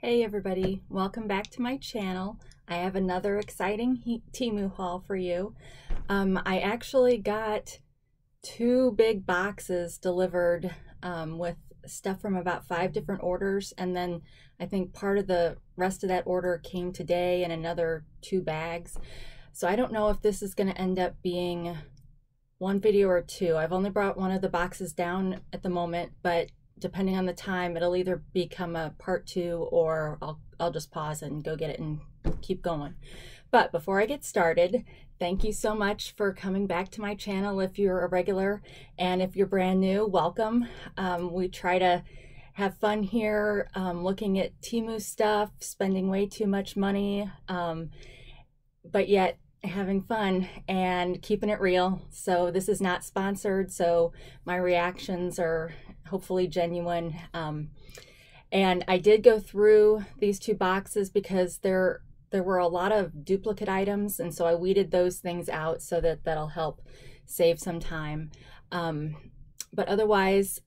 Hey everybody, welcome back to my channel. I have another exciting Temu haul for you. I actually got two big boxes delivered with stuff from about 5 different orders, and then I think part of the rest of that order came today and another 2 bags. So I don't know if this is going to end up being one video or 2. I've only brought one of the boxes down at the moment, but depending on the time, it'll either become a part 2 or I'll just pause and go get it and keep going. But before I get started, thank you so much for coming back to my channel if you're a regular, and if you're brand new, welcome. We try to have fun here, looking at Temu stuff, spending way too much money, but yet having fun and keeping it real. So this is not sponsored, so my reactions are hopefully genuine. And I did go through these 2 boxes because there were a lot of duplicate items, and so I weeded those things out so that'll help save some time. But otherwise,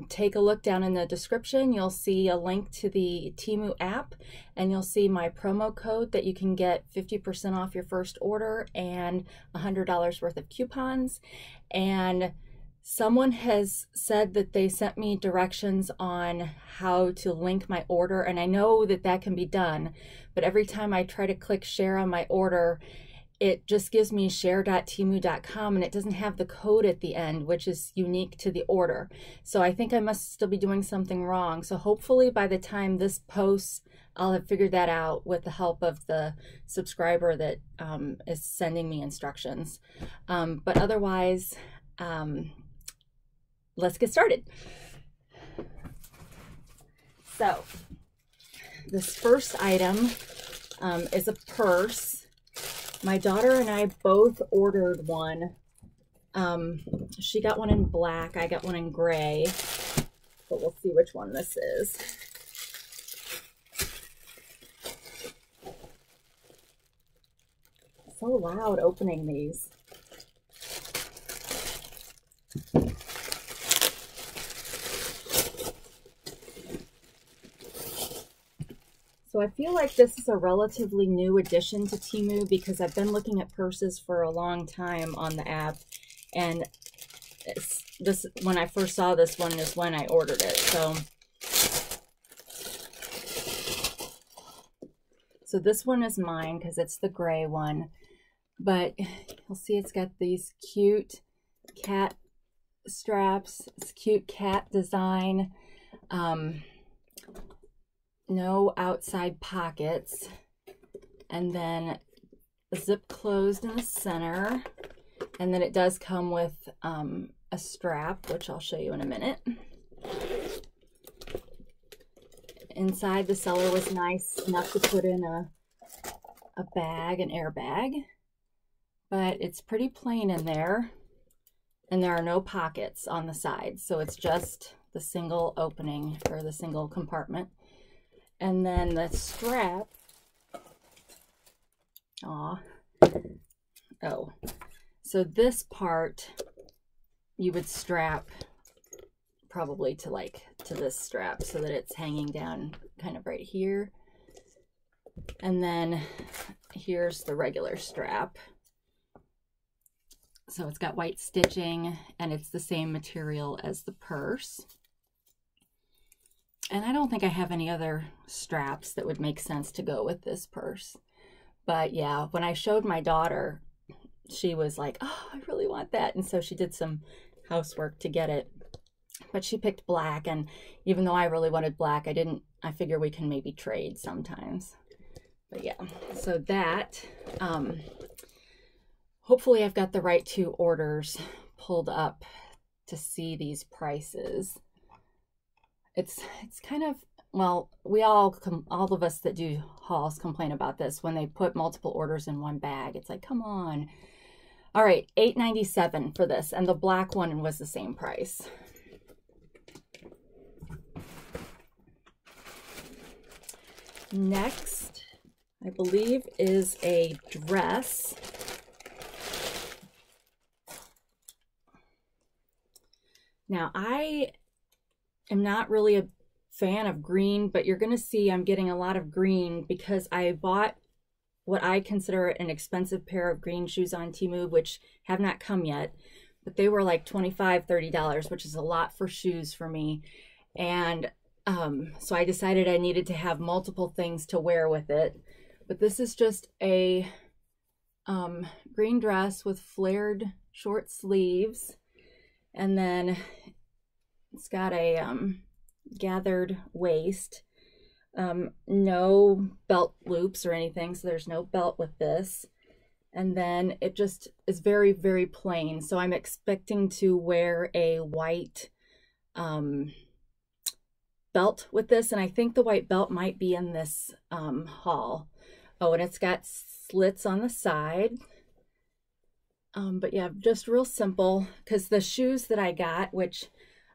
take a look down in the description. You'll see a link to the Temu app, and you'll see my promo code that you can get 50% off your first order and $100 worth of coupons. And someone has said that they sent me directions on how to link my order, and I know that that can be done, but every time I try to click share on my order, it just gives me share.temu.com, and it doesn't have the code at the end, which is unique to the order. So I think I must still be doing something wrong. So hopefully by the time this posts, I'll have figured that out with the help of the subscriber that is sending me instructions. But otherwise, let's get started. So this first item is a purse. My daughter and I both ordered one. She got one in black, I got one in gray, but we'll see which one this is. So loud opening these. So I feel like this is a relatively new addition to Temu because I've been looking at purses for a long time on the app, and when I first saw this one is when I ordered it. So this one is mine because it's the gray one, but you'll see it's got these cute cat straps. It's cute cat design. No outside pockets, and then zip closed in the center, and then it does come with a strap, which I'll show you in a minute. Inside, the seller was nice enough to put in a bag, an airbag, but it's pretty plain in there, and there are no pockets on the sides, so it's just the single opening or the single compartment. And then the strap, so this part you would strap probably to this strap so that it's hanging down kind of right here. And then here's the regular strap. So it's got white stitching, and it's the same material as the purse. And I don't think I have any other straps that would make sense to go with this purse. But yeah, when I showed my daughter, she was like, oh, I really want that. And so she did some housework to get it. But she picked black, and even though I really wanted black, I figure we can maybe trade sometimes. But yeah, so that, hopefully I've got the right 2 orders pulled up to see these prices. It's kind of, well, all of us that do hauls complain about this when they put multiple orders in one bag. It's like, come on. All right, $8.97 for this, and the black one was the same price. Next, I believe, is a dress. Now, I am not really a fan of green, but you're going to see I'm getting a lot of green because I bought what I consider an expensive pair of green shoes on Temu, which have not come yet, but they were like $25, $30, which is a lot for shoes for me. And so I decided I needed to have multiple things to wear with it. But this is just a green dress with flared short sleeves, and then it's got a gathered waist, no belt loops or anything, so there's no belt with this. And then it just is very, very plain. So I'm expecting to wear a white belt with this, and I think the white belt might be in this haul. Oh, and it's got slits on the side. But yeah, just real simple, because the shoes that I got, which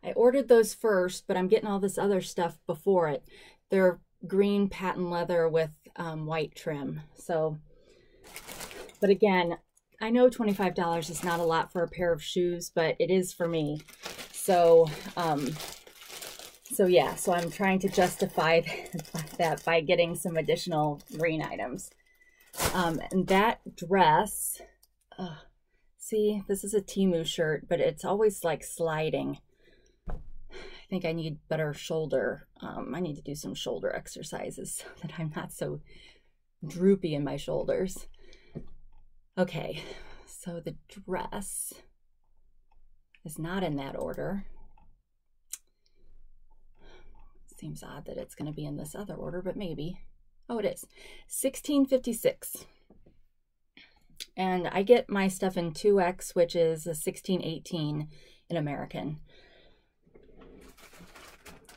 I ordered those first, but I'm getting all this other stuff before it. They're green patent leather with white trim. So, but again, I know $25 is not a lot for a pair of shoes, but it is for me. So, yeah, so I'm trying to justify that by getting some additional green items. And that dress, see, this is a Temu shirt, but it's always like sliding. I think I need better shoulder. I need to do some shoulder exercises so that I'm not so droopy in my shoulders. Okay, so the dress is not in that order. Seems odd that it's going to be in this other order, but maybe. Oh, it is. $16.56. And I get my stuff in 2X, which is a $16.18 in American.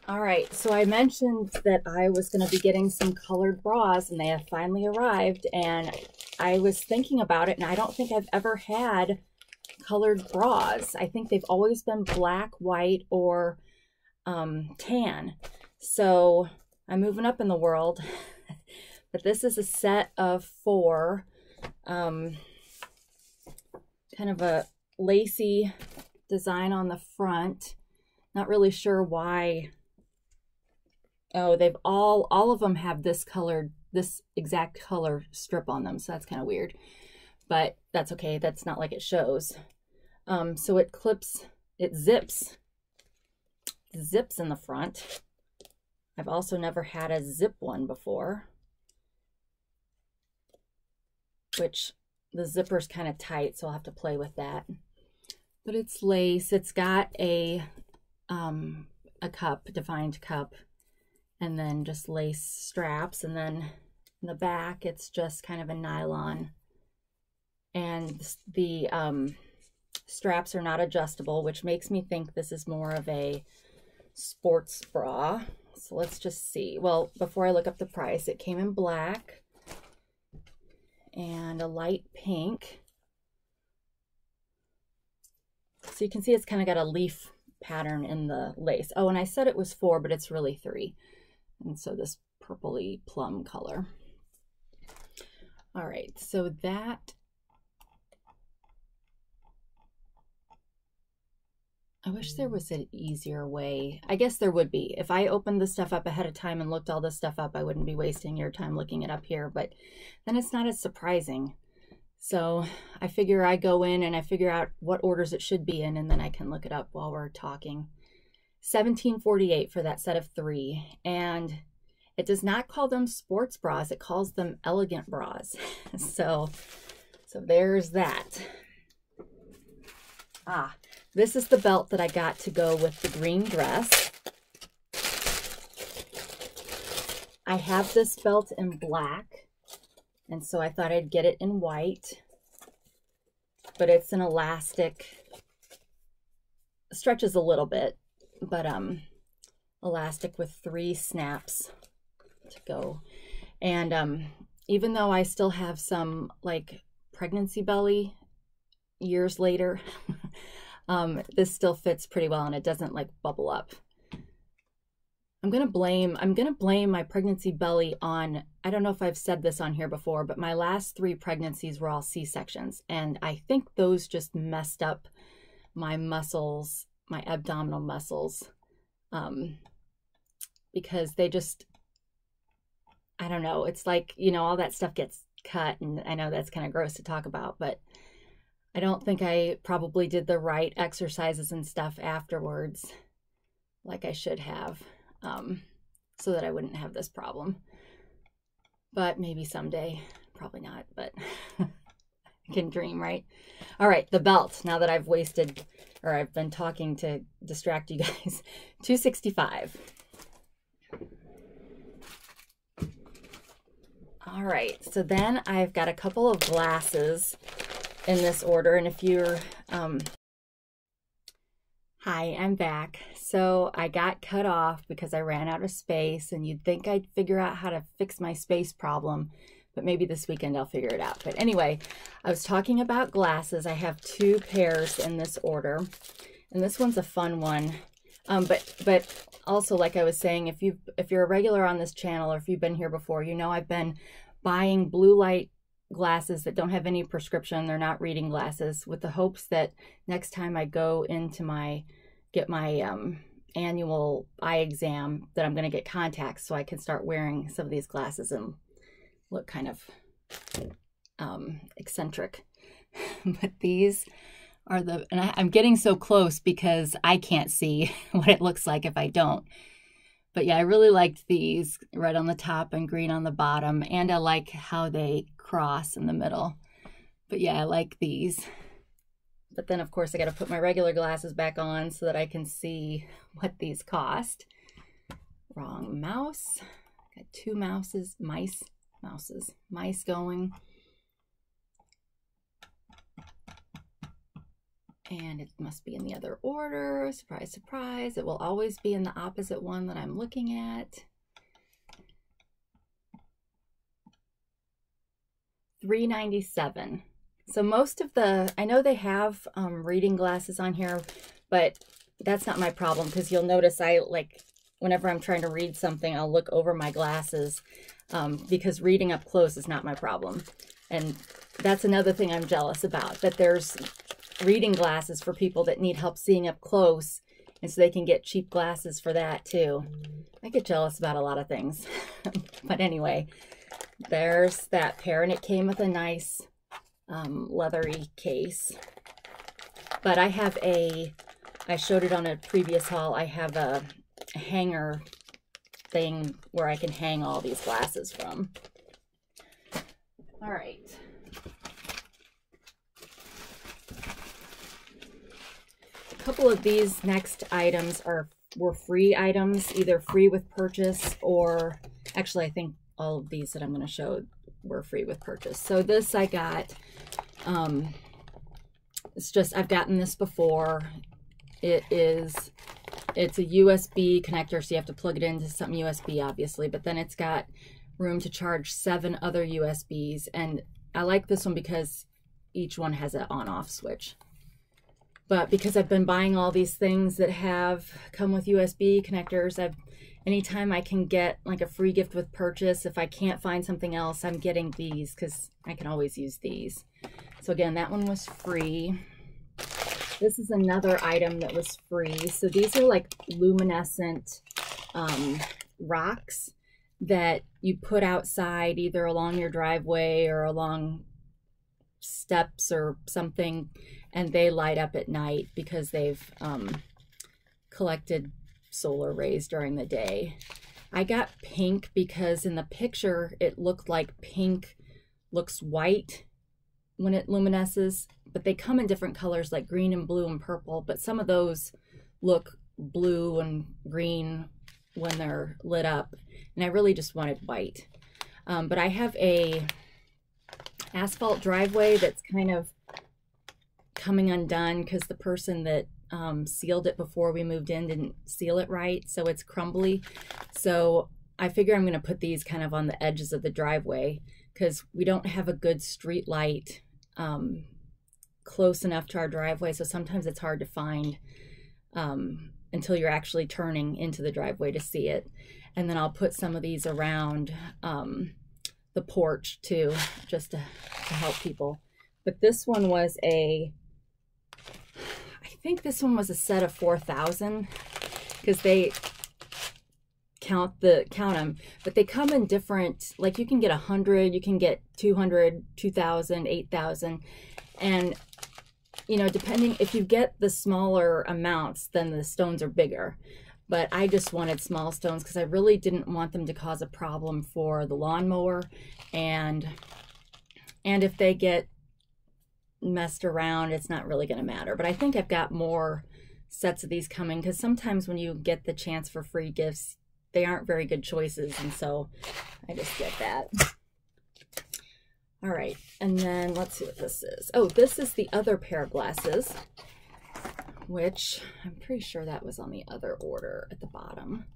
All right, so I mentioned that I was going to be getting some colored bras, and they have finally arrived. And I was thinking about it, and I don't think I've ever had colored bras. I think they've always been black, white, or tan. So I'm moving up in the world. But this is a set of 4. Kind of a lacy design on the front. Not really sure why. Oh, they've all of them have this exact color strip on them, so that's kind of weird. But that's okay, that's not like it shows. So it clips, it zips in the front. I've also never had a zip one before, which the zipper's kind of tight, so I'll have to play with that. But it's lace. It's got a cup, defined cup, and then just lace straps, and then in the back it's just kind of a nylon, and the straps are not adjustable, which makes me think this is more of a sports bra. So let's just see. Well, before I look up the price, it came in black and a light pink. So you can see it's kind of got a leaf pattern in the lace. Oh, and I said it was 4, but it's really 3. And so this purpley plum color. All right, so that, I wish there was an easier way. I guess there would be. If I opened this stuff up ahead of time and looked all this stuff up, I wouldn't be wasting your time looking it up here, but then it's not as surprising. So I figure I go in and I figure out what orders it should be in, and then I can look it up while we're talking. $17.48 for that set of 3. And it does not call them sports bras. It calls them elegant bras. So there's that. This is the belt that I got to go with the green dress. I have this belt in black, and so I thought I'd get it in white, but it's an elastic, stretches a little bit, but elastic with 3 snaps to go. And even though I still have some like pregnancy belly years later, this still fits pretty well, and it doesn't like bubble up. I'm gonna blame my pregnancy belly on, I don't know if I've said this on here before, but my last 3 pregnancies were all C-sections, and I think those just messed up my muscles, my abdominal muscles. because they just, I don't know, it's like, you know, all that stuff gets cut, and I know that's kind of gross to talk about, but I don't think I probably did the right exercises and stuff afterwards like I should have, so that I wouldn't have this problem. But maybe someday, probably not, but I can dream, right? All right, the belt, now that I've wasted, or I've been talking to distract you guys, $265. All right, so then I've got a couple of glasses in this order, and if you're, hi, I'm back. So I got cut off because I ran out of space, and you'd think I'd figure out how to fix my space problem, but maybe this weekend I'll figure it out. But anyway, I was talking about glasses. I have 2 pairs in this order, and this one's a fun one. But also, like I was saying, if you're a regular on this channel, or if you've been here before, you know I've been buying blue light glasses that don't have any prescription. They're not reading glasses, with the hopes that next time I go into get my annual eye exam, that I'm going to get contacts so I can start wearing some of these glasses and look kind of eccentric. But these are and I'm getting so close because I can't see what it looks like if I don't. But yeah, I really liked these, red on the top and green on the bottom, and I like how they cross in the middle. But yeah, I like these. But then of course I got to put my regular glasses back on so that I can see what these cost. Wrong mouse. Got 2 mice going. And it must be in the other order. Surprise, surprise. It will always be in the opposite one that I'm looking at. $3.97. So most of I know they have reading glasses on here, but that's not my problem, because you'll notice whenever I'm trying to read something, I'll look over my glasses, because reading up close is not my problem. And that's another thing I'm jealous about, that there's reading glasses for people that need help seeing up close, and so they can get cheap glasses for that too. I get jealous about a lot of things. But anyway, there's that pair, and it came with a nice leathery case. But I showed it on a previous haul, I have a hanger thing where I can hang all these glasses from. All right. A couple of these next items were free items, either free with purchase, or actually I think all of these that I'm going to show were free with purchase. So this I got, I've gotten this before. It's a USB connector, so you have to plug it into something USB, obviously, but then it's got room to charge 7 other USBs, and I like this one because each one has an on-off switch. But because I've been buying all these things that come with USB connectors, anytime I can get like a free gift with purchase, if I can't find something else, I'm getting these because I can always use these. So again, that one was free. This is another item that was free. So these are like luminescent rocks that you put outside, either along your driveway or along steps or something, and they light up at night because they've collected solar rays during the day. I got pink because in the picture it looked like pink looks white when it luminesces, but they come in different colors like green and blue and purple, but some of those look blue and green when they're lit up, and I really just wanted white. But I have a asphalt driveway that's kind of coming undone because the person that sealed it before we moved in didn't seal it right, so it's crumbly. So I figure I'm going to put these kind of on the edges of the driveway because we don't have a good street light close enough to our driveway, so sometimes it's hard to find until you're actually turning into the driveway to see it. And then I'll put some of these around the porch too, just to help people. But this one was I think this one was a set of 4,000 because they count them, but they come in different, like you can get 100, you can get 200, 2,000, 8,000. And, you know, depending, if you get the smaller amounts, then the stones are bigger. But I just wanted small stones because I really didn't want them to cause a problem for the lawnmower. And if they get messed around, it's not really going to matter. But I think I've got more sets of these coming, because sometimes when you get the chance for free gifts, they aren't very good choices, and so I just get that. All right, and then let's see what this is. Oh, this is the other pair of glasses, which I'm pretty sure that was on the other order at the bottom.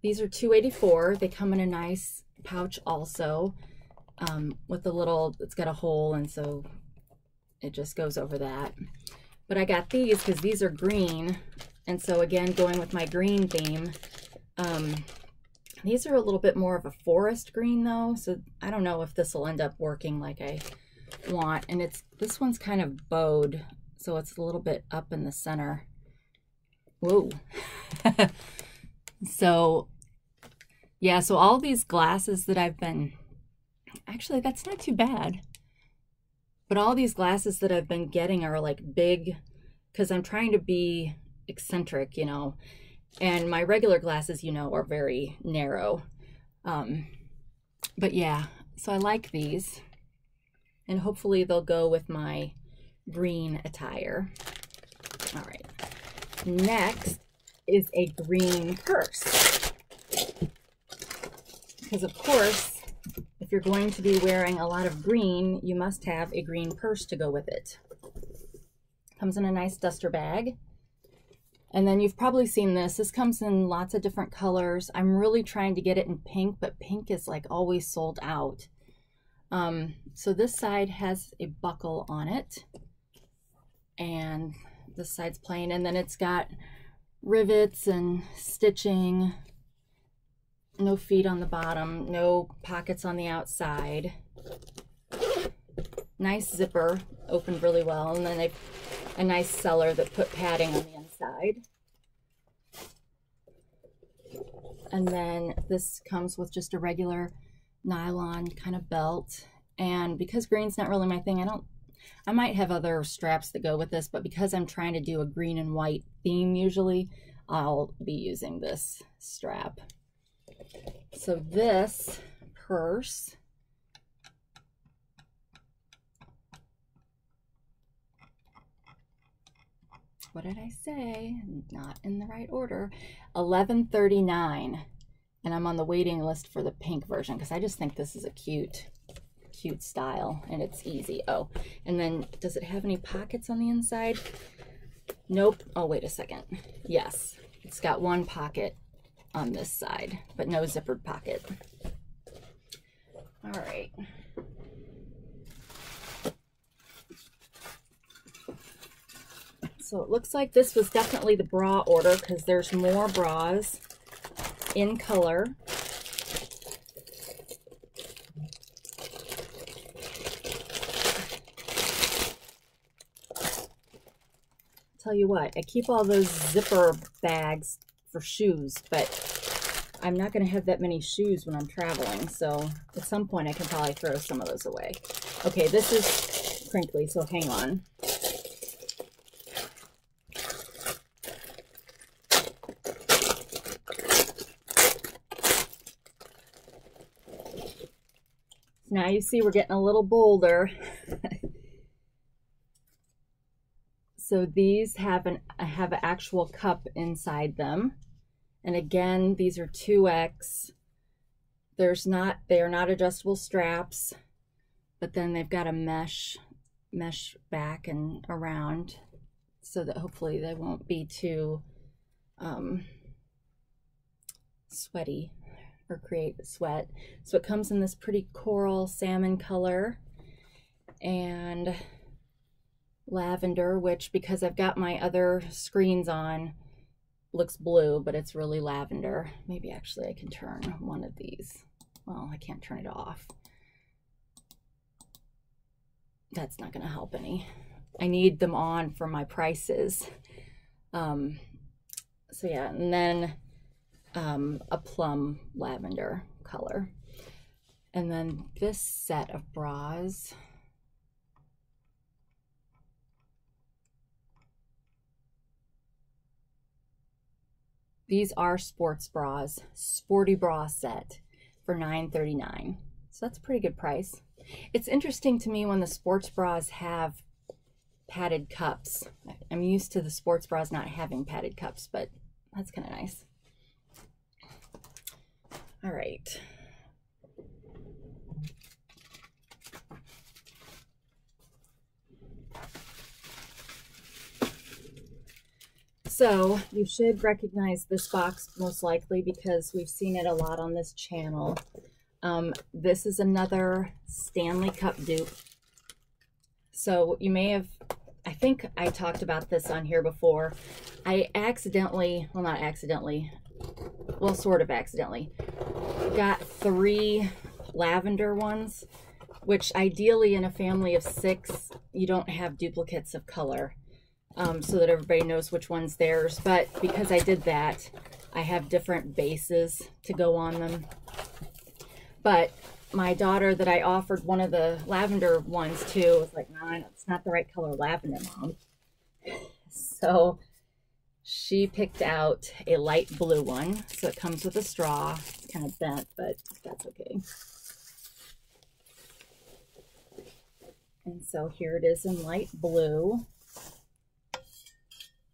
These are $2.84. They come in a nice pouch also, with a little, it's got a hole, and so it just goes over that. But I got these because these are green, and so again, going with my green theme, these are a little bit more of a forest green though, so I don't know if this will end up working like I want. And this one's kind of bowed, so it's a little bit up in the center. Whoa. So yeah, so all these glasses that I've been, actually that's not too bad. But all these glasses that I've been getting are like big, because I'm trying to be eccentric, you know, and my regular glasses, you know, are very narrow. But yeah, so I like these, and hopefully they'll go with my green attire. All right, next is a green purse, because of course, if you're going to be wearing a lot of green, you must have a green purse to go with it. Comes in a nice duster bag. And then you've probably seen this. This comes in lots of different colors. I'm really trying to get it in pink, but pink is like always sold out. So this side has a buckle on it, and this side's plain. And then it's got rivets and stitching. No feet on the bottom, no pockets on the outside. Nice zipper, opened really well, and then they've a nice seller that put padding on the inside. And then this comes with just a regular nylon kind of belt. And because green's not really my thing, I might have other straps that go with this, but because I'm trying to do a green and white theme usually, I'll be using this strap. So this purse, what did I say? Not in the right order. $11.39, and I'm on the waiting list for the pink version because I just think this is a cute style, and it's easy. Oh, and then does it have any pockets on the inside? Nope. Oh, wait a second. Yes, it's got one pocket on this side, but no zippered pocket. All right. So it looks like this was definitely the bra order because there's more bras in color. Tell you what, I keep all those zipper bags for shoes, but I'm not going to have that many shoes when I'm traveling, so at some point I can probably throw some of those away. Okay, this is crinkly, so hang on. Now you see we're getting a little bolder. So these have an actual cup inside them. And again, these are 2X. They are not adjustable straps, but then they've got a mesh back and around so that hopefully they won't be too sweaty or create sweat. So it comes in this pretty coral salmon color and lavender, which, because I've got my other screens on, looks blue, but it's really lavender. Maybe actually I can turn one of these. Well, I can't turn it off. That's not going to help any. I need them on for my prices. So yeah, and then a plum lavender color. And then this set of bras. These are sports bras, sporty bra set for $9.39. So that's a pretty good price. It's interesting to me when the sports bras have padded cups. I'm used to the sports bras not having padded cups, but that's kind of nice. All right. So you should recognize this box most likely because we've seen it a lot on this channel. This is another Stanley Cup dupe. So you may have, I think I talked about this on here before. I accidentally, well not accidentally, well sort of accidentally, got 3 lavender ones, which ideally in a family of 6, you don't have duplicates of color. So that everybody knows which one's theirs. But because I did that, I have different bases to go on them. But my daughter that I offered one of the lavender ones to was like, nah, it's not the right color lavender, Mom. So she picked out a light blue one. So it comes with a straw. It's kind of bent, but that's okay. And so here it is in light blue,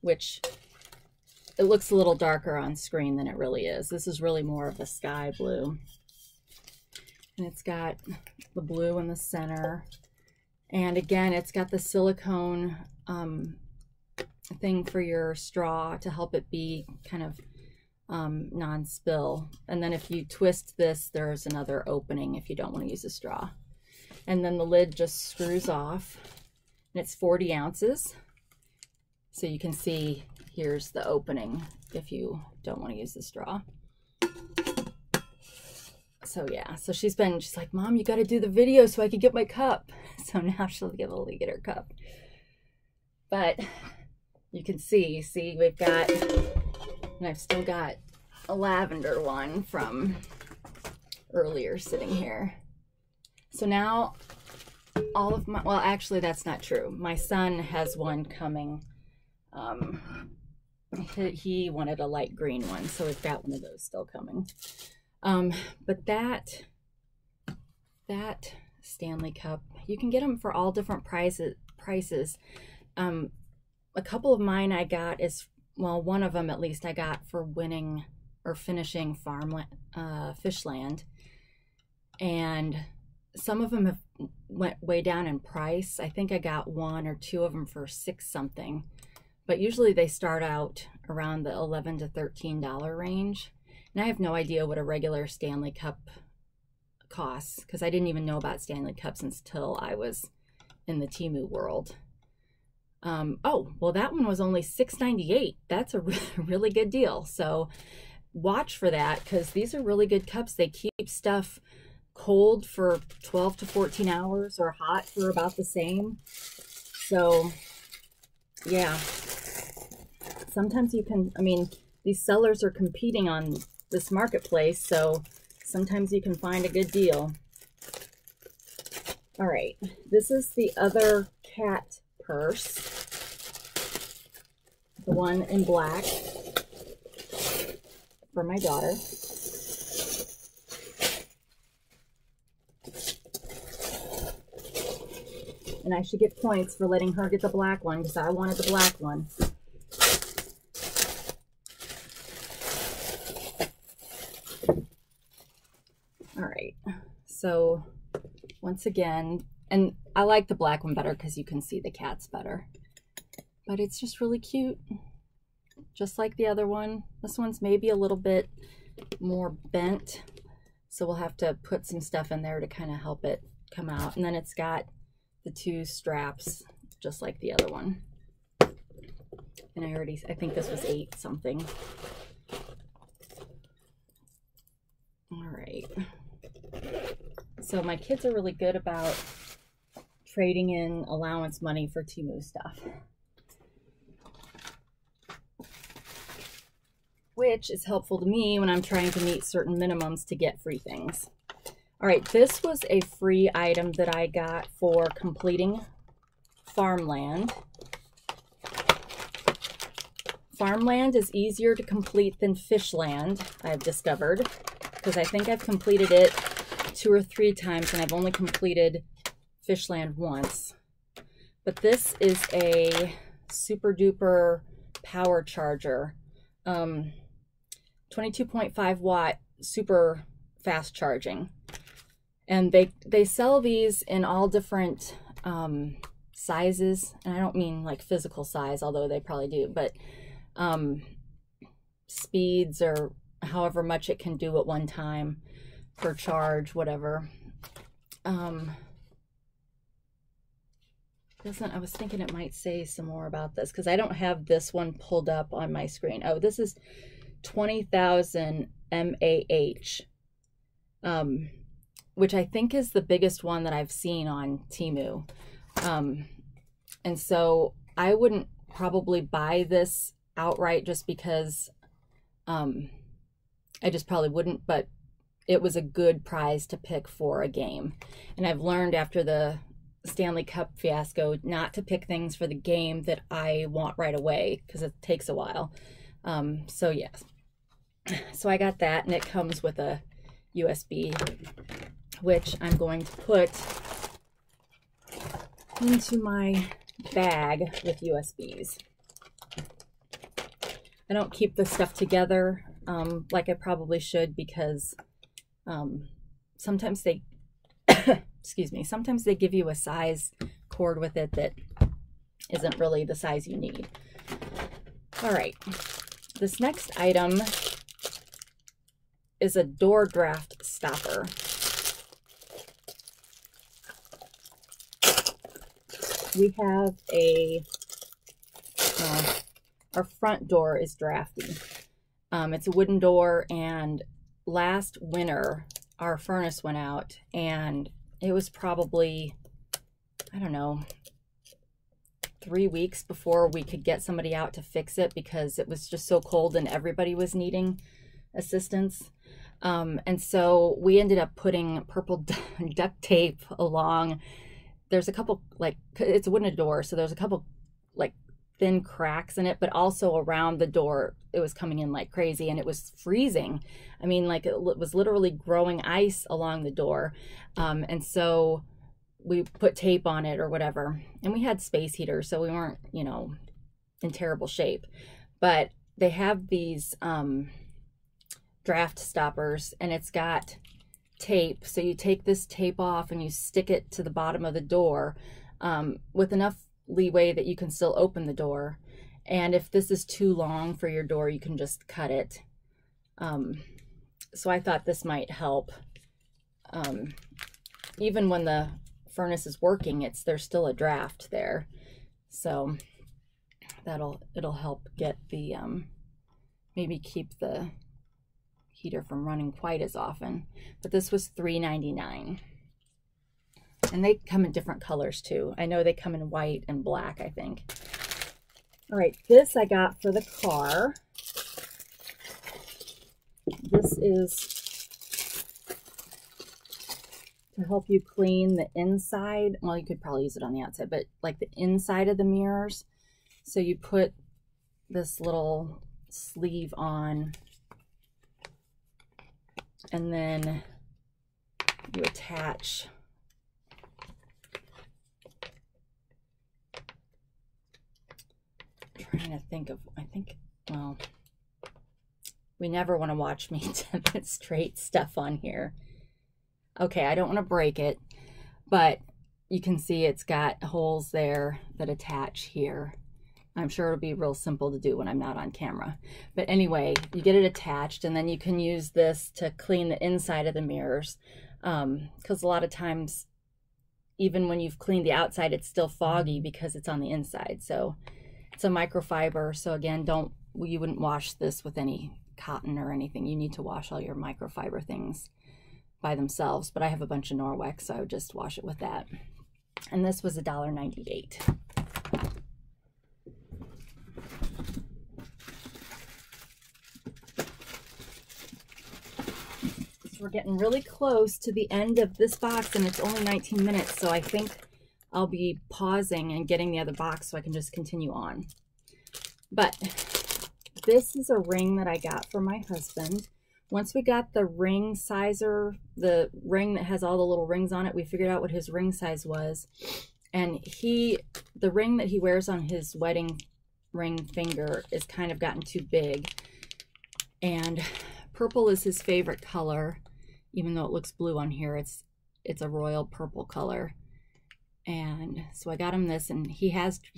which it looks a little darker on screen than it really is. This is really more of a sky blue. And it's got the blue in the center. And again, it's got the silicone thing for your straw to help it be kind of non-spill. And then if you twist this, there's another opening if you don't want to use a straw. And then the lid just screws off. And it's 40 ounces. So you can see here's the opening if you don't want to use the straw. So yeah, so she's like, Mom, you got to do the video so I can get my cup. So now she'll be able to get her cup. But you can see we've got, and I've still got a lavender one from earlier sitting here. So now all of my, well, actually that's not true. My son has one coming. He wanted a light green one, so we've got one of those still coming. But that Stanley Cup, you can get them for all different prices. A couple of mine I got is, well, one of them at least I got for winning or finishing Farmland, Fishland, and some of them have went way down in price. I think I got 1 or 2 of them for $6 something. But usually they start out around the $11 to $13 range. And I have no idea what a regular Stanley Cup costs because I didn't even know about Stanley Cups until I was in the Temu world. Oh, well, that one was only $6.98. That's a really good deal. So watch for that because these are really good cups. They keep stuff cold for 12 to 14 hours or hot for about the same. So yeah, sometimes you can, I mean, these sellers are competing on this marketplace, so sometimes you can find a good deal. All right, this is the other cat purse, the one in black for my daughter. And I should get points for letting her get the black one because I wanted the black one. All right, so once again, and I like the black one better because you can see the cats better, but it's just really cute, just like the other one. This one's maybe a little bit more bent, so we'll have to put some stuff in there to kind of help it come out. And then it's got the 2 straps, just like the other one. And I think this was $8 something. All right. So my kids are really good about trading in allowance money for Temu stuff. which is helpful to me when I'm trying to meet certain minimums to get free things. All right, this was a free item that I got for completing Farmland. Farmland is easier to complete than Fishland, I've discovered, because I think I've completed it 2 or 3 times and I've only completed Fishland once. But this is a super duper power charger, 22.5 watt super fast charging. And they sell these in all different sizes, and I don't mean like physical size, although they probably do, but speeds or however much it can do at one time per charge, whatever. I was thinking it might say some more about this because I don't have this one pulled up on my screen. Oh, this is 20,000 mAh, which I think is the biggest one that I've seen on Temu. And so I wouldn't probably buy this outright just because I just probably wouldn't, but it was a good prize to pick for a game. And I've learned after the Stanley Cup fiasco not to pick things for the game that I want right away because it takes a while. So yes, so I got that, and it comes with a USB, which I'm going to put into my bag with USBs. I don't keep this stuff together like I probably should because sometimes they excuse me, sometimes they give you a size cord with it that isn't really the size you need. All right, this next item is a door draft stopper. We have our front door is drafty. It's a wooden door, and last winter our furnace went out, and it was probably, I don't know, 3 weeks before we could get somebody out to fix it because it was just so cold and everybody was needing assistance. And so we ended up putting purple duct tape along. There's a couple, like, it's a wooden door, so there's a couple like thin cracks in it, but also around the door it was coming in like crazy, and it was freezing. I mean, like, it was literally growing ice along the door. And so we put tape on it or whatever, and we had space heaters, so we weren't, you know, in terrible shape. But they have these draft stoppers, and it's got tape, so you take this tape off and you stick it to the bottom of the door with enough leeway that you can still open the door. And if this is too long for your door, you can just cut it. So I thought this might help. Even when the furnace is working, there's still a draft there, so it'll help get the maybe keep the heater from running quite as often. But this was $3.99, and they come in different colors too. I know they come in white and black, I think. All right, this I got for the car. This is to help you clean the inside. Well, you could probably use it on the outside, but like the inside of the mirrors. So you put this little sleeve on, and then you attach trying to think of, well, we never want to watch me demonstrate stuff on here. Okay, I don't want to break it, but you can see it's got holes there that attach here. I'm sure it'll be real simple to do when I'm not on camera. But anyway, you get it attached, and then you can use this to clean the inside of the mirrors. Because a lot of times, even when you've cleaned the outside, it's still foggy because it's on the inside. So it's a microfiber. So again, you wouldn't wash this with any cotton or anything. You need to wash all your microfiber things by themselves. But I have a bunch of Norwex, so I would just wash it with that. And this was $1.98. So we're getting really close to the end of this box, and it's only 19 minutes, so I think I'll be pausing and getting the other box so I can just continue on. But this is a ring that I got for my husband. Once we got the ring sizer, the ring that has all the little rings on it, we figured out what his ring size was. And the ring that he wears on his wedding ring finger is kind of gotten too big. And purple is his favorite color, even though it looks blue on here. It's a royal purple color. And so I got him this, and he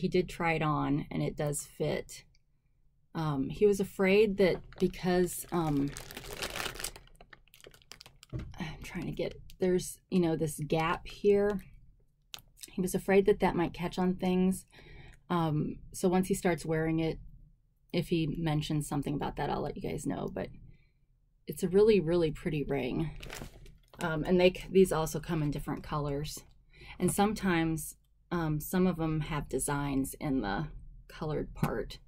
did try it on, and it does fit. He was afraid that because I'm trying to get, there's, you know, this gap here. He was afraid that that might catch on things. So once he starts wearing it, if he mentions something about that, I'll let you guys know. But it's a really, really pretty ring. And these also come in different colors. And sometimes some of them have designs in the colored part.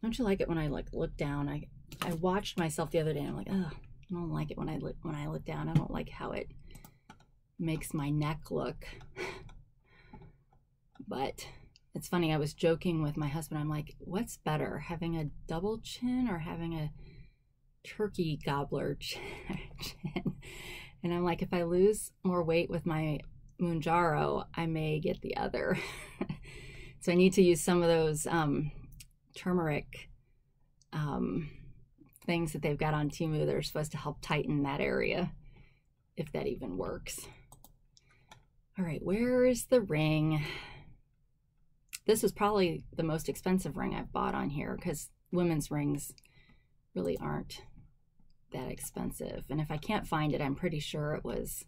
Don't you like it when I look down? I watched myself the other day and I'm like, oh, I don't like it when I look down. I don't like how it makes my neck look. But it's funny, I was joking with my husband. I'm like, what's better, having a double chin or having a turkey gobbler chin? And I'm like, if I lose more weight with my Mounjaro, I may get the other. So I need to use some of those turmeric things that they've got on Temu that are supposed to help tighten that area, if that even works. All right, where is the ring? This was probably the most expensive ring I've bought on here, because women's rings really aren't that expensive. And if I can't find it, I'm pretty sure it was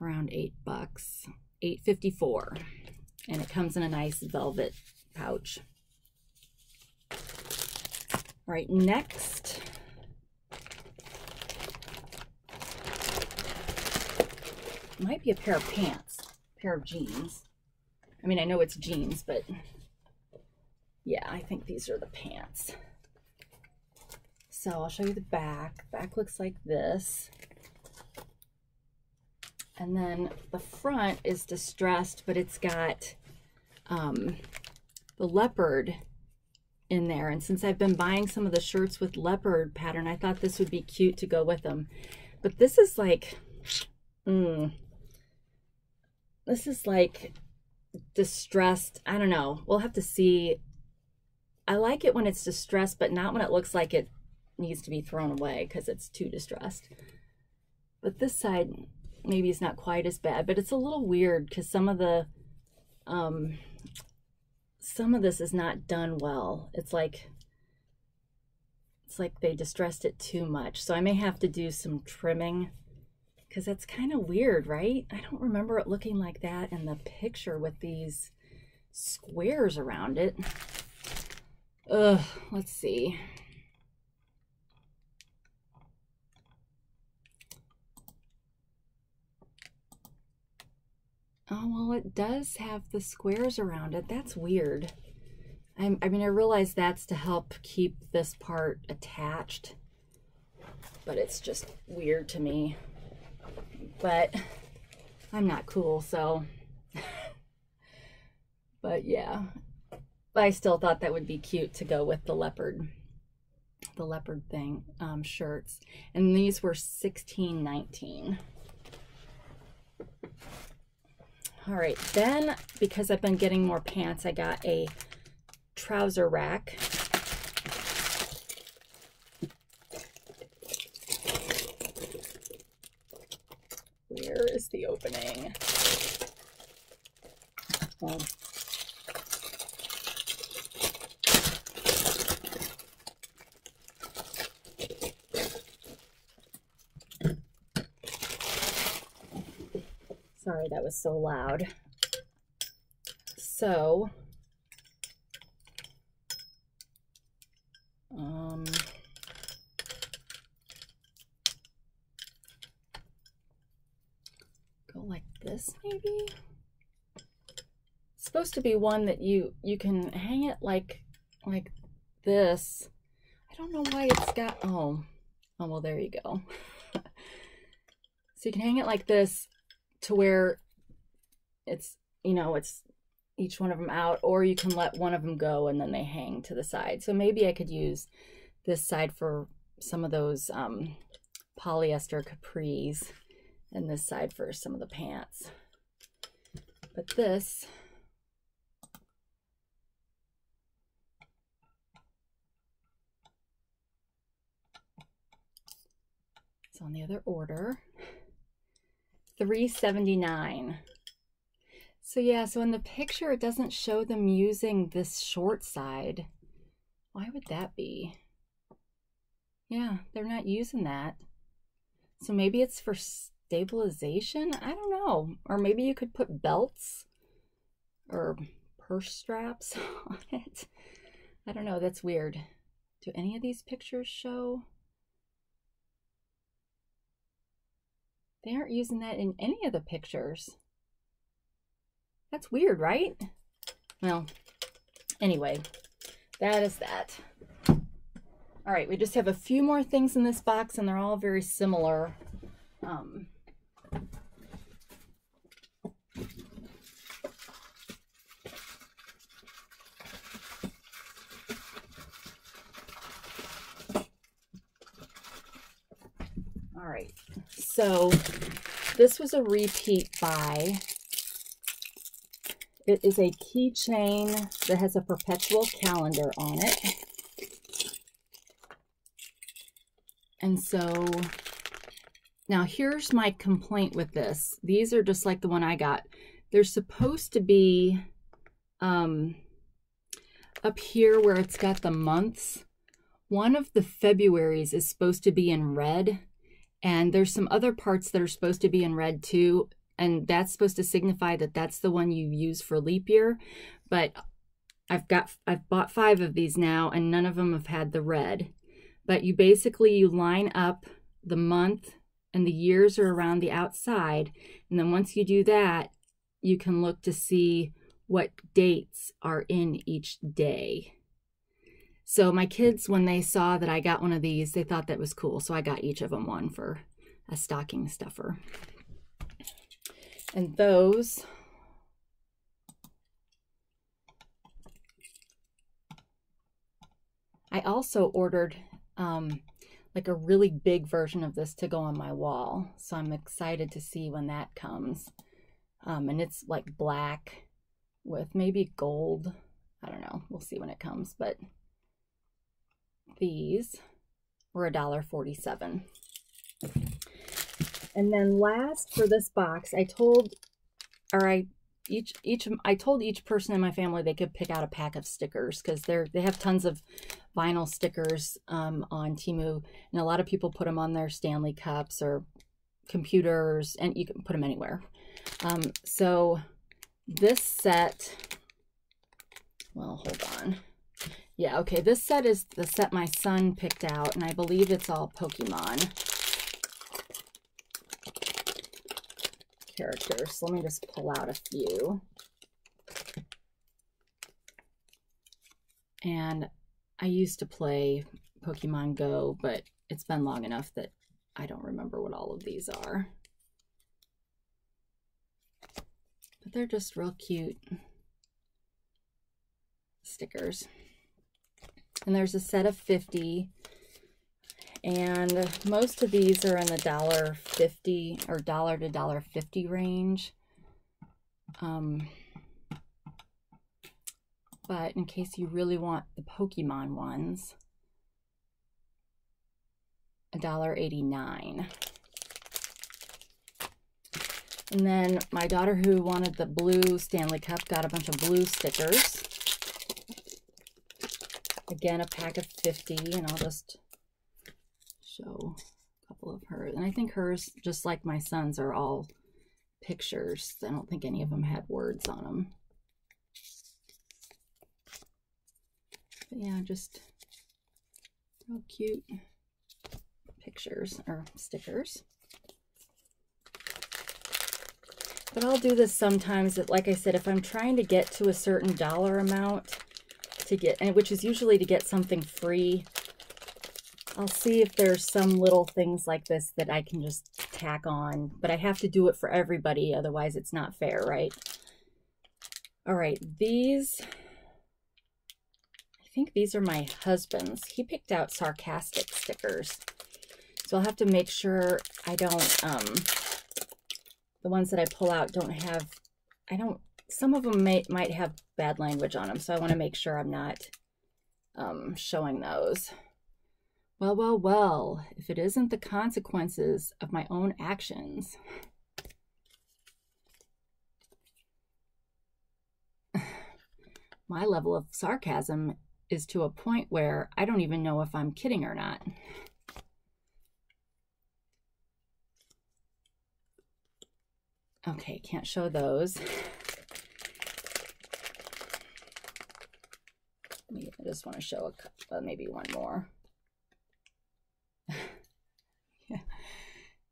around $8, $8.54. And it comes in a nice velvet pouch. All right, next. Might be a pair of pants, a pair of jeans. I mean, I know it's jeans, but yeah, I think these are the pants. So I'll show you the back. The back looks like this. And then the front is distressed, but it's got the leopard in there. And since I've been buying some of the shirts with leopard pattern, I thought this would be cute to go with them. But this is like, this is like distressed. I don't know. We'll have to see. I like it when it's distressed, but not when it looks like it needs to be thrown away because it's too distressed. But this side maybe is not quite as bad, but it's a little weird because some of this is not done well. It's like they distressed it too much. So I may have to do some trimming, because that's kind of weird, right? I don't remember it looking like that in the picture with these squares around it. Ugh, let's see. Oh, well, it does have the squares around it. That's weird. I mean, I realize that's to help keep this part attached, but it's just weird to me. But I'm not cool, so. But yeah, I still thought that would be cute to go with the leopard thing, shirts. And these were $16.19. All right, then because I've been getting more pants, I got a trouser rack. Where is the opening? Oh. Sorry, that was so loud. So, go like this maybe. It's supposed to be one that you can hang it like this. I don't know why it's got, oh, Oh, well, there you go. So you can hang it like this to where it's, you know, it's each one of them out, or you can let one of them go and then they hang to the side. So maybe I could use this side for some of those polyester capris and this side for some of the pants. But this, it's on the other order, $3.79. So yeah, so in the picture, it doesn't show them using this short side. Why would that be? Yeah, they're not using that. So maybe it's for stabilization? I don't know. Or maybe you could put belts or purse straps on it. I don't know, that's weird. Do any of these pictures show? They aren't using that in any of the pictures. That's weird, right? Well, anyway, that is that. All right, we just have a few more things in this box, and they're all very similar. All right, so this was a repeat buy. It is a keychain that has a perpetual calendar on it. And so now here's my complaint with this. These are just like the one I got. They're supposed to be up here where it's got the months. One of the Februaries is supposed to be in red, and there's some other parts that are supposed to be in red too. And that's supposed to signify that that's the one you use for leap year. But I've bought 5 of these now, and none of them have had the red. But you basically, line up the month and the years are around the outside. And then once you do that, you can look to see what dates are in each day. So my kids, when they saw that I got one of these, they thought that was cool. So I got each of them one for a stocking stuffer. And those, I also ordered like a really big version of this to go on my wall. So I'm excited to see when that comes. And it's like black with maybe gold. I don't know. We'll see when it comes. But these were $1.47. And then last for this box, I told each person in my family they could pick out a pack of stickers, because they have tons of vinyl stickers on Temu, and a lot of people put them on their Stanley cups or computers, and you can put them anywhere. So this set, well, hold on. Yeah, okay, this set is the set my son picked out, and I believe it's all Pokemon characters. So let me just pull out a few. And I used to play Pokemon Go, but it's been long enough that I don't remember what all of these are. But they're just real cute stickers. And there's a set of 50. And most of these are in the $1.50 or $1 to $1.50 range. But in case you really want the Pokemon ones, $1.89. And then my daughter, who wanted the blue Stanley Cup, got a bunch of blue stickers. Again, a pack of 50, and I'll just show a couple of hers. And I think hers, just like my son's, are all pictures. I don't think any of them had words on them. But yeah, just real cute pictures or stickers. But I'll do this sometimes, like I said, if I'm trying to get to a certain dollar amount to get, and which is usually to get something free, I'll see if there's some little things like this that I can just tack on, but I have to do it for everybody, otherwise it's not fair, right? All right, these, I think these are my husband's. He picked out sarcastic stickers. So I'll have to make sure I don't, the ones that I pull out don't have, some of them might have bad language on them, so I want to make sure I'm not showing those. Well, well, well, if it isn't the consequences of my own actions. My level of sarcasm is to a point where I don't even know if I'm kidding or not. Okay, can't show those. I just want to show maybe one more. Yeah.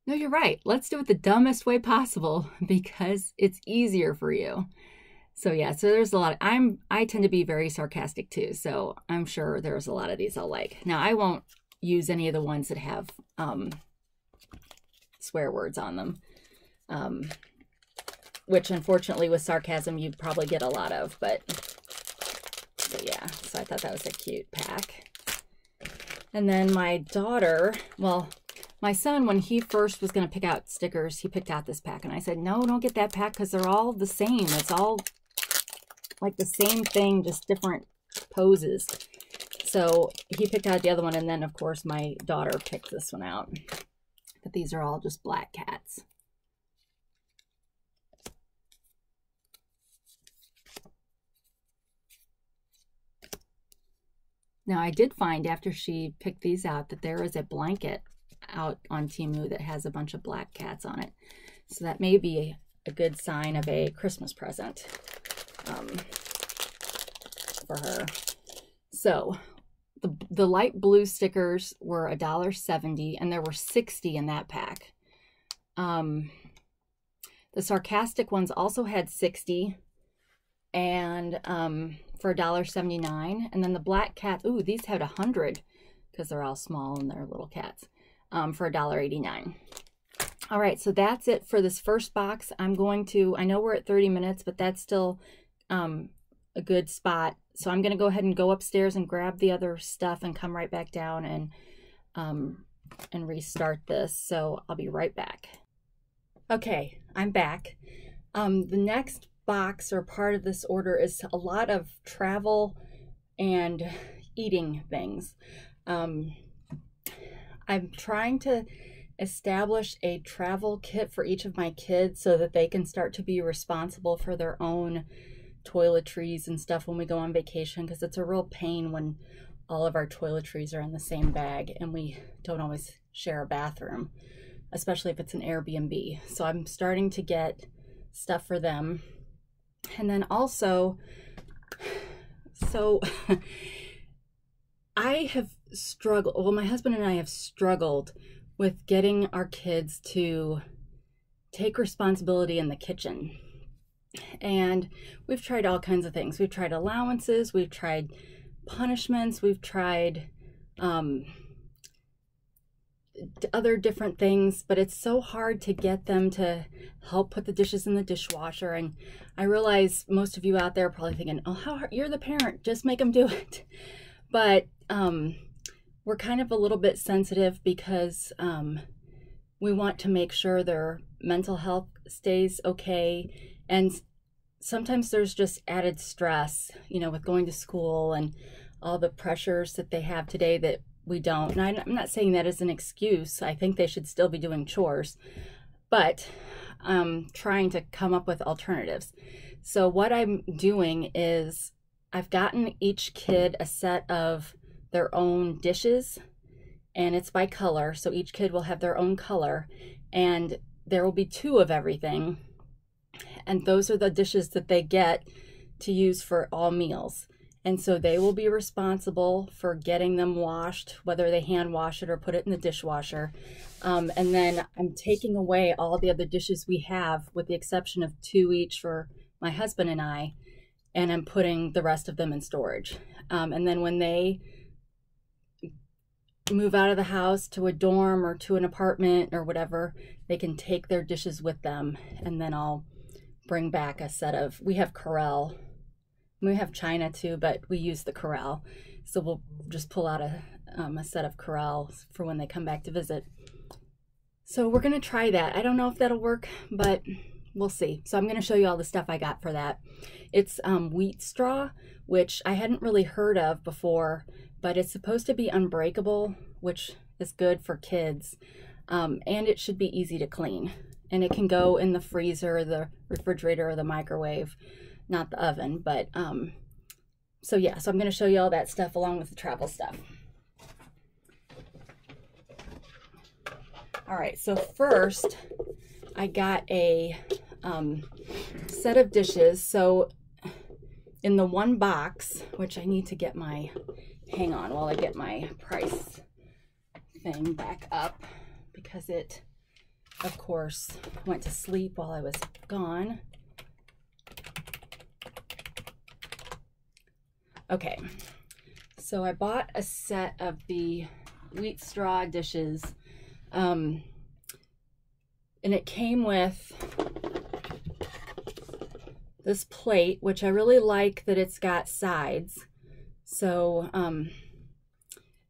No, you're right. Let's do it the dumbest way possible because it's easier for you. So yeah, so there's a lot. I tend to be very sarcastic too, so I'm sure there's a lot of these I'll like. Now I won't use any of the ones that have swear words on them, which unfortunately with sarcasm you probably get a lot of. But so yeah, so I thought that was a cute pack. And then my daughter, well, my son, when he first was going to pick out stickers, he picked out this pack. And I said, no, don't get that pack because they're all the same. It's all like the same thing, just different poses. So he picked out the other one. And then, of course, my daughter picked this one out. But these are all just black cats. Now, I did find after she picked these out that there is a blanket out on Temu that has a bunch of black cats on it. So that may be a good sign of a Christmas present for her. So the light blue stickers were $1.70 and there were 60 in that pack. The sarcastic ones also had 60 and for $1.79. And then the black cat, ooh, these had 100 because they're all small and they're little cats, for $1.89. All right, so that's it for this first box. I know we're at 30 minutes, but that's still a good spot. So I'm going to go ahead and go upstairs and grab the other stuff and come right back down and restart this. So I'll be right back. Okay, I'm back. The next box or part of this order is a lot of travel and eating things. I'm trying to establish a travel kit for each of my kids so that they can start to be responsible for their own toiletries and stuff when we go on vacation, because it's a real pain when all of our toiletries are in the same bag and we don't always share a bathroom, especially if it's an Airbnb. So I'm starting to get stuff for them. And then also, so I have struggled, well, my husband and I have struggled with getting our kids to take responsibility in the kitchen. And we've tried all kinds of things. We've tried allowances, we've tried punishments, we've tried other different things, but it's so hard to get them to help put the dishes in the dishwasher. And I realize most of you out there are probably thinking, oh, how hard, you're the parent, just make them do it. But we're kind of a little bit sensitive because we want to make sure their mental health stays okay. And sometimes there's just added stress, you know, with going to school and all the pressures that they have today that we don't. And I'm not saying that as an excuse. I think they should still be doing chores, but I'm trying to come up with alternatives. So what I'm doing is I've gotten each kid a set of their own dishes, and it's by color. So each kid will have their own color, and there will be 2 of everything. And those are the dishes that they get to use for all meals. And so they will be responsible for getting them washed, whether they hand wash it or put it in the dishwasher. And then I'm taking away all the other dishes we have, with the exception of 2 each for my husband and I, and I'm putting the rest of them in storage. And then when they move out of the house to a dorm or to an apartment or whatever, they can take their dishes with them, and then I'll bring back a set of, we have Corelle. We have China too, but we use the Corelle. So we'll just pull out a set of Corelle for when they come back to visit. So we're gonna try that. I don't know if that'll work, but we'll see. So I'm gonna show you all the stuff I got for that. It's wheat straw, which I hadn't really heard of before, but it's supposed to be unbreakable, which is good for kids. And it should be easy to clean. And it can go in the freezer, the refrigerator, or the microwave, not the oven. But so yeah, so I'm gonna show you all that stuff along with the travel stuff. All right, so first I got a set of dishes. So in the one box, which I need to get my, hang on while I get my price thing back up, because it, of course, went to sleep while I was gone. Okay, so I bought a set of the wheat straw dishes, and it came with this plate, which I really like that it's got sides, so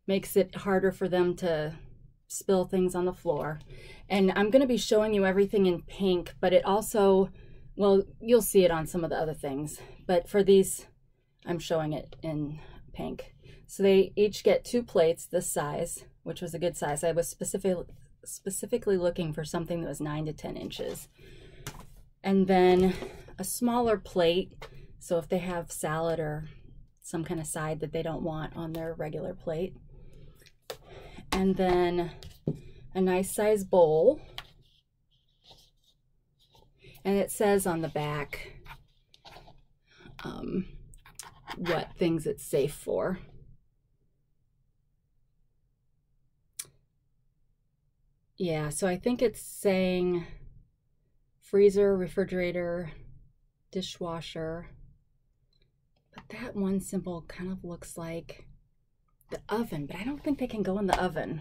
makes it harder for them to spill things on the floor. And I'm going to be showing you everything in pink, but it also, well, you'll see it on some of the other things, but for these I'm showing it in pink. So they each get 2 plates this size, which was a good size. I was specifically looking for something that was 9 to 10 inches. And then a smaller plate, so if they have salad or some kind of side that they don't want on their regular plate. And then a nice size bowl. And it says on the back what things it's safe for. Yeah, so I think it's saying freezer, refrigerator, dishwasher. But that one symbol kind of looks like the oven, but I don't think they can go in the oven.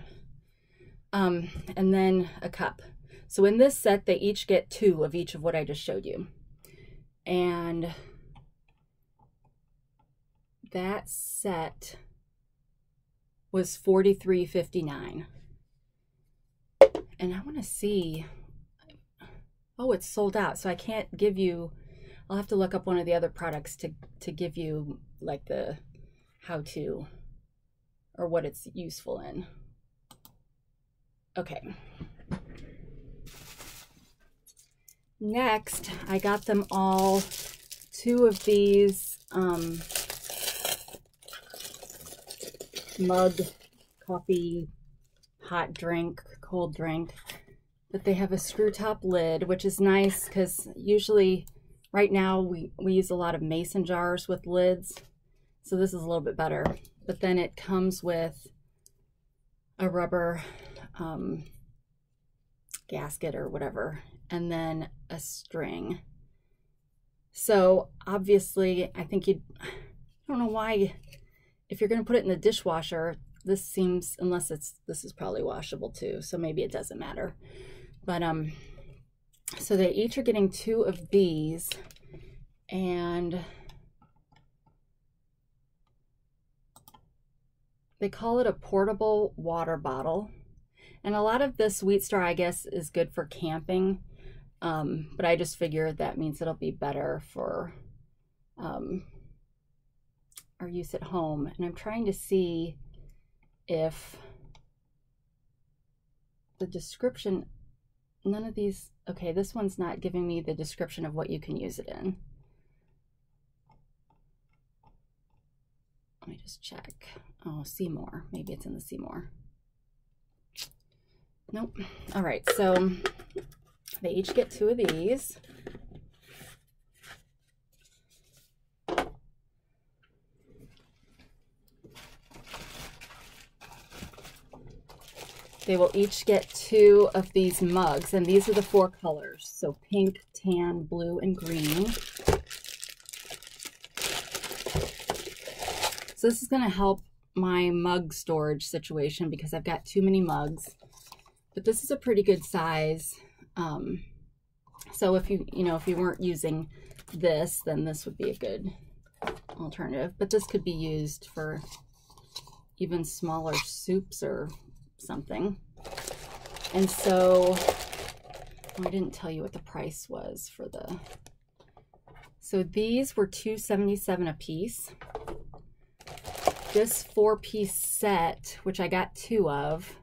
And then a cup. So in this set, they each get 2 of each of what I just showed you. And that set was $43.59. And I want to see, oh, it's sold out, so I can't give you, I'll have to look up one of the other products to give you like the how to or what it's useful in. Okay. Next, I got them all 2 of these mug coffee, hot drink, cold drink, but they have a screw top lid, which is nice because usually right now we use a lot of mason jars with lids, so this is a little bit better. But then it comes with a rubber gasket or whatever, and then a string. So obviously I think I don't know why, if you're going to put it in the dishwasher, this seems, unless this is probably washable too, so maybe it doesn't matter. But so they each are getting 2 of these, and they call it a portable water bottle. And a lot of this wheat straw, I guess, is good for camping, but I just figured that means it'll be better for our use at home. And I'm trying to see if the description, none of these, okay, this one's not giving me the description of what you can use it in. Let me just check. Oh, see more. Maybe it's in the see more. Nope. All right, so they each get 2 of these. They will each get 2 of these mugs, and these are the 4 colors. So pink, tan, blue, and green. So this is going to help my mug storage situation because I've got too many mugs. But this is a pretty good size. So if you weren't using this, then this would be a good alternative. But this could be used for even smaller soups or something. And so I didn't tell you what the price was for the. So these were $2.77 a piece. This 4-piece set, which I got 2 of,